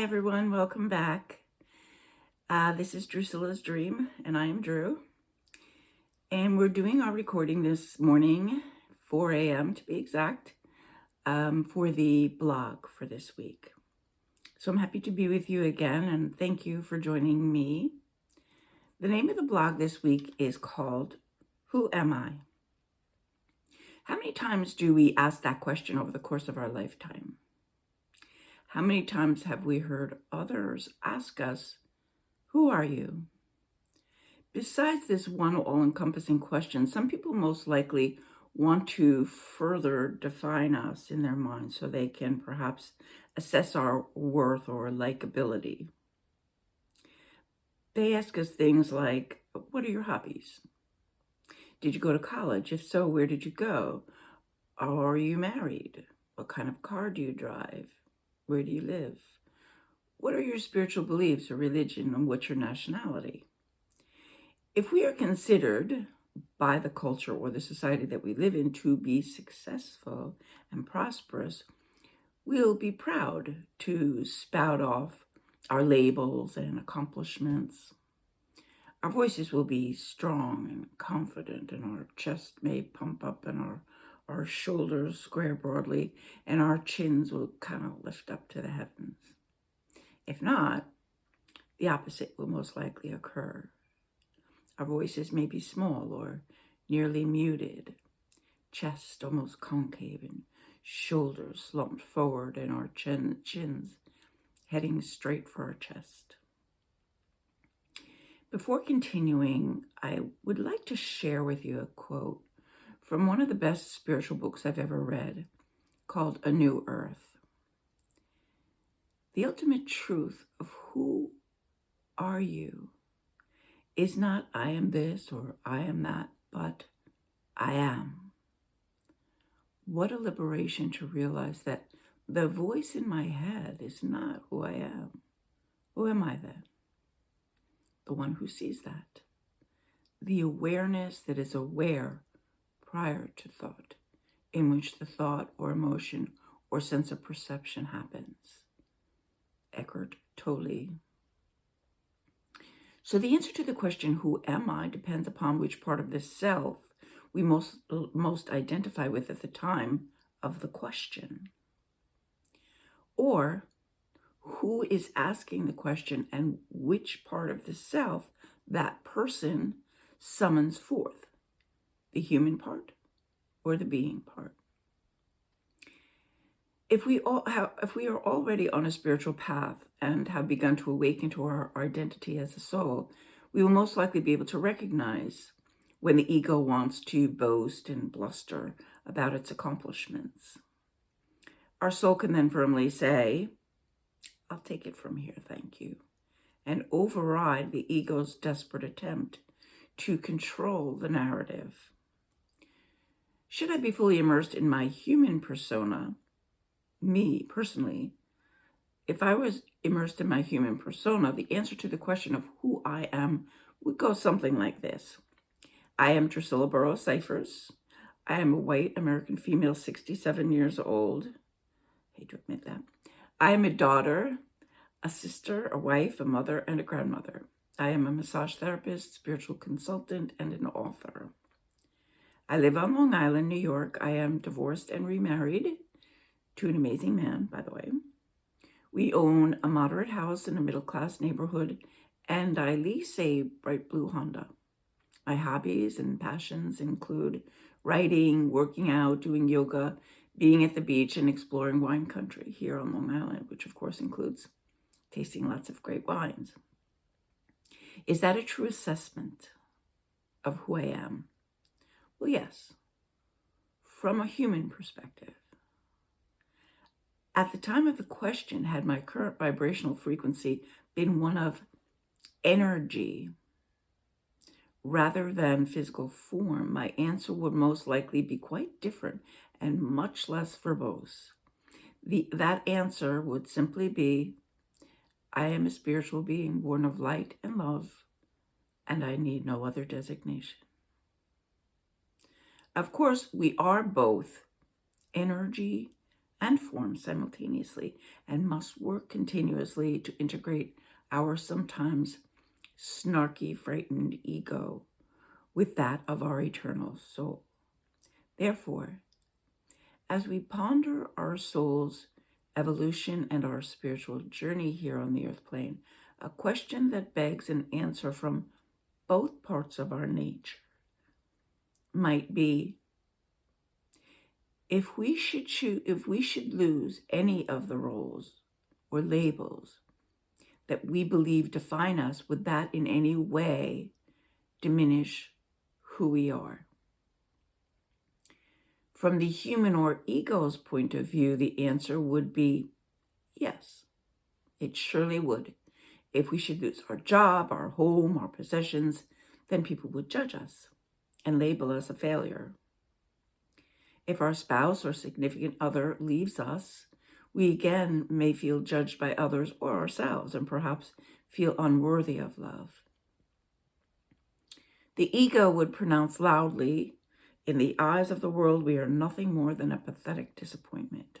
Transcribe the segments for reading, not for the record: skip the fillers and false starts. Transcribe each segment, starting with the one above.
Hi everyone, welcome back. This is Drusilla's Dream, and I am Drew. And we're doing our recording this morning, 4 a.m. to be exact, for the blog for this week. So I'm happy to be with you again, and thank you for joining me. The name of the blog this week is called, Who Am I? How many times do we ask that question over the course of our lifetime? How many times have we heard others ask us, who are you? Besides this one all-encompassing question, some people most likely want to further define us in their minds so they can perhaps assess our worth or likability. They ask us things like, what are your hobbies? Did you go to college? If so, where did you go? Are you married? What kind of car do you drive? Where do you live? What are your spiritual beliefs or religion, and what's your nationality? If we are considered by the culture or the society that we live in to be successful and prosperous, we'll be proud to spout off our labels and accomplishments. Our voices will be strong and confident, and our chest may pump up, and our shoulders square broadly, and our chins will kind of lift up to the heavens. If not, the opposite will most likely occur. Our voices may be small or nearly muted, chest almost concave, and shoulders slumped forward, and our chins heading straight for our chest. Before continuing, I would like to share with you a quote from one of the best spiritual books I've ever read, called A New Earth. The ultimate truth of who are you is not I am this or I am that, but I am. What a liberation to realize that the voice in my head is not who I am. Who am I then? The one who sees that. The awareness that is aware prior to thought, in which the thought or emotion or sense of perception happens. Eckhart Tolle. So the answer to the question, who am I, depends upon which part of the self we most identify with at the time of the question. Or who is asking the question and which part of the self that person summons forth, the human part or the being part. If we are already on a spiritual path and have begun to awaken to our identity as a soul, we will most likely be able to recognize when the ego wants to boast and bluster about its accomplishments. Our soul can then firmly say, I'll take it from here, thank you, and override the ego's desperate attempt to control the narrative. Should I be fully immersed in my human persona, me personally, if I was immersed in my human persona, the answer to the question of who I am would go something like this. I am Drusilla Burrough Cyphers. I am a white American female, 67 years old. I hate to admit that. I am a daughter, a sister, a wife, a mother, and a grandmother. I am a massage therapist, spiritual consultant, and an author. I live on Long Island, New York. I am divorced and remarried to an amazing man, by the way. We own a moderate house in a middle-class neighborhood, and I lease a bright blue Honda. My hobbies and passions include writing, working out, doing yoga, being at the beach, and exploring wine country here on Long Island, which of course includes tasting lots of great wines. Is that a true assessment of who I am? Well, yes, from a human perspective. At the time of the question, had my current vibrational frequency been one of energy rather than physical form, my answer would most likely be quite different and much less verbose. That answer would simply be, I am a spiritual being born of light and love, and I need no other designation. Of course, we are both energy and form simultaneously and must work continuously to integrate our sometimes snarky, frightened ego with that of our eternal soul. Therefore, as we ponder our soul's evolution and our spiritual journey here on the earth plane, a question that begs an answer from both parts of our nature might be, if we should lose any of the roles or labels that we believe define us, would that in any way diminish who we are? From the human or ego's point of view, the answer would be yes, it surely would. If we should lose our job, our home, our possessions, then people would judge us and label us a failure. If our spouse or significant other leaves us, we again may feel judged by others or ourselves and perhaps feel unworthy of love. The ego would pronounce loudly, in the eyes of the world, we are nothing more than a pathetic disappointment.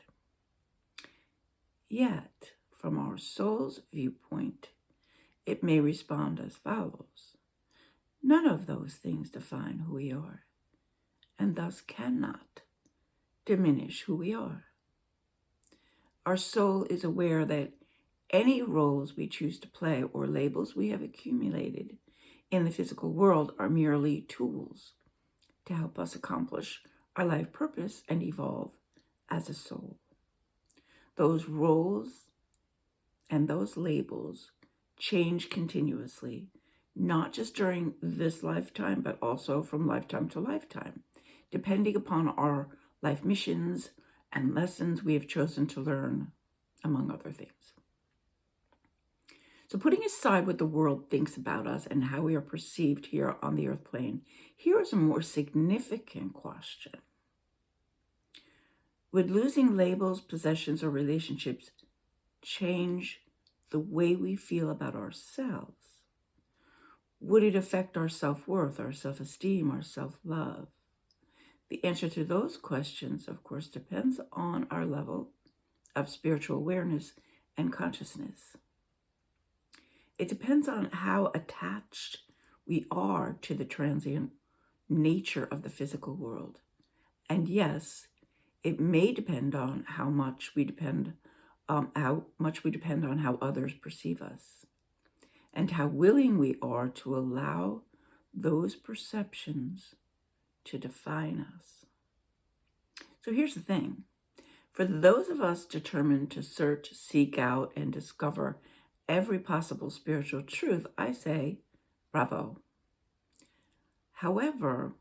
Yet, from our soul's viewpoint, it may respond as follows. None of those things define who we are, and thus cannot diminish who we are. Our soul is aware that any roles we choose to play or labels we have accumulated in the physical world are merely tools to help us accomplish our life purpose and evolve as a soul. Those roles and those labels change continuously, not just during this lifetime, but also from lifetime to lifetime, depending upon our life missions and lessons we have chosen to learn, among other things. So putting aside what the world thinks about us and how we are perceived here on the earth plane, here is a more significant question. Would losing labels, possessions, or relationships change the way we feel about ourselves? Would it affect our self-worth, our self-esteem, our self-love? The answer to those questions, of course, depends on our level of spiritual awareness and consciousness. It depends on how attached we are to the transient nature of the physical world. And yes, it may depend on how much we depend on how others perceive us, and how willing we are to allow those perceptions to define us. So here's the thing. For those of us determined to search, seek out, and discover every possible spiritual truth, I say, bravo. However,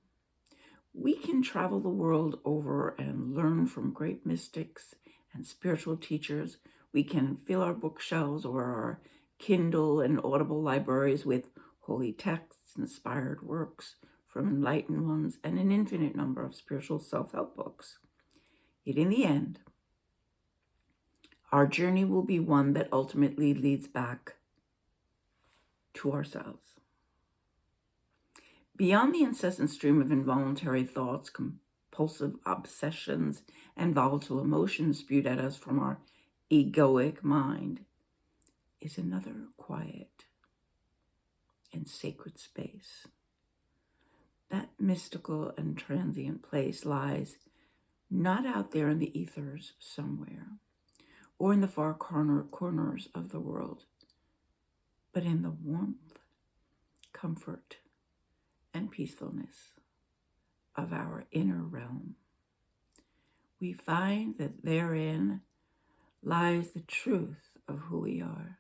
we can travel the world over and learn from great mystics and spiritual teachers. We can fill our bookshelves or our Kindle and Audible libraries with holy texts, inspired works from enlightened ones, and an infinite number of spiritual self-help books. Yet in the end, our journey will be one that ultimately leads back to ourselves. Beyond the incessant stream of involuntary thoughts, compulsive obsessions, and volatile emotions spewed at us from our egoic mind is another quiet and sacred space. That mystical and transient place lies not out there in the ethers somewhere, or in the far corners of the world, but in the warmth, comfort, and peacefulness of our inner realm. We find that therein lies the truth of who we are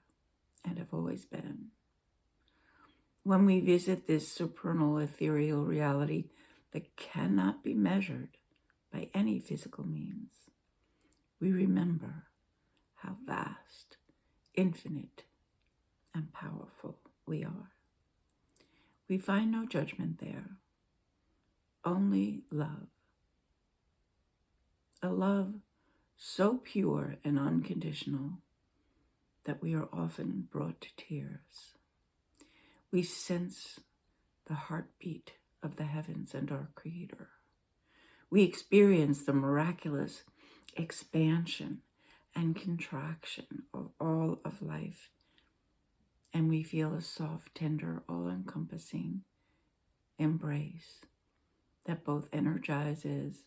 and have always been. When we visit this supernal ethereal reality that cannot be measured by any physical means, we remember how vast, infinite, and powerful we are. We find no judgment there, only love. A love so pure and unconditional that we are often brought to tears. We sense the heartbeat of the heavens and our Creator. We experience the miraculous expansion and contraction of all of life. And we feel a soft, tender, all-encompassing embrace that both energizes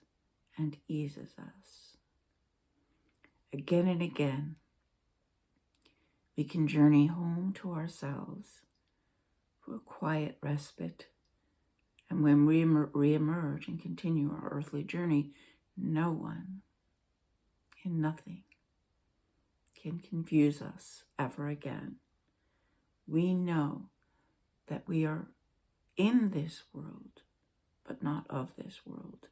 and eases us. Again and again, we can journey home to ourselves for a quiet respite. And when we re-emerge and continue our earthly journey, no one and nothing can confuse us ever again. We know that we are in this world, but not of this world,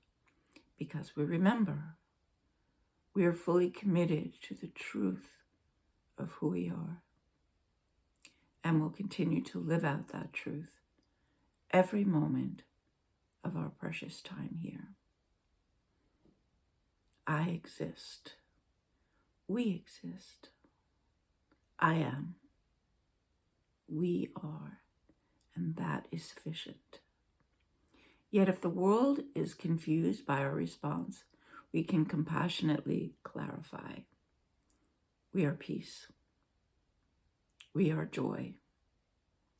because we remember we are fully committed to the truth of who we are, and will continue to live out that truth every moment of our precious time here. I exist. We exist. I am. We are. And that is sufficient. Yet if the world is confused by our response, we can compassionately clarify. We are peace. We are joy.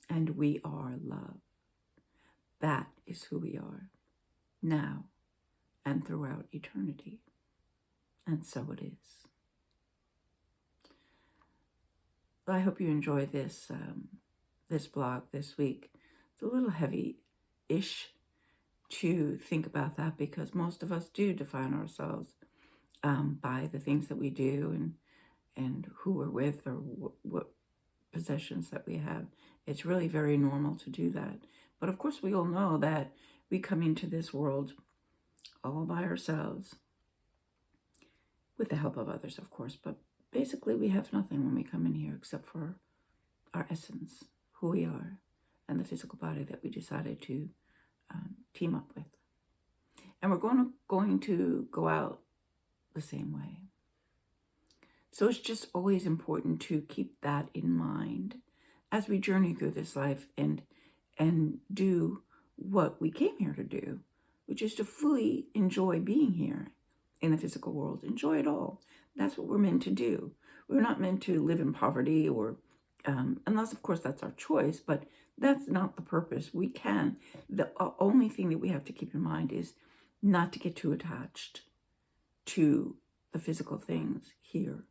And we are love. That is who we are, now and throughout eternity. And so it is. I hope you enjoy this blog this week. It's a little heavy-ish to think about that, because most of us do define ourselves by the things that we do and who we're with, or what possessions that we have. It's really very normal to do that. But of course, we all know that we come into this world all by ourselves, with the help of others, of course. But basically, we have nothing when we come in here except for our essence, who we are, and the physical body that we decided to team up with. And we're going to go out the same way. So it's just always important to keep that in mind as we journey through this life and do what we came here to do, which is to fully enjoy being here in the physical world. Enjoy it all. That's what we're meant to do. We're not meant to live in poverty, or unless, of course, that's our choice, but that's not the purpose. We can. The only thing that we have to keep in mind is not to get too attached to the physical things here,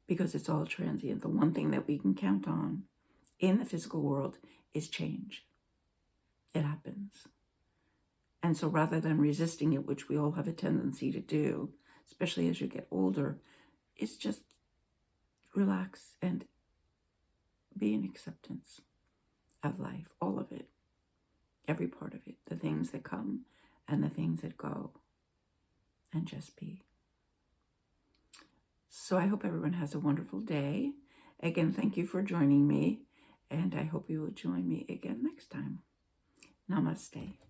because it's all transient. The one thing that we can count on in the physical world is change. It happens. And so rather than resisting it, which we all have a tendency to do, especially as you get older, it's just relax and be in acceptance of life, all of it, every part of it, the things that come and the things that go, and just be. So I hope everyone has a wonderful day. Again, thank you for joining me, and I hope you will join me again next time. Namaste.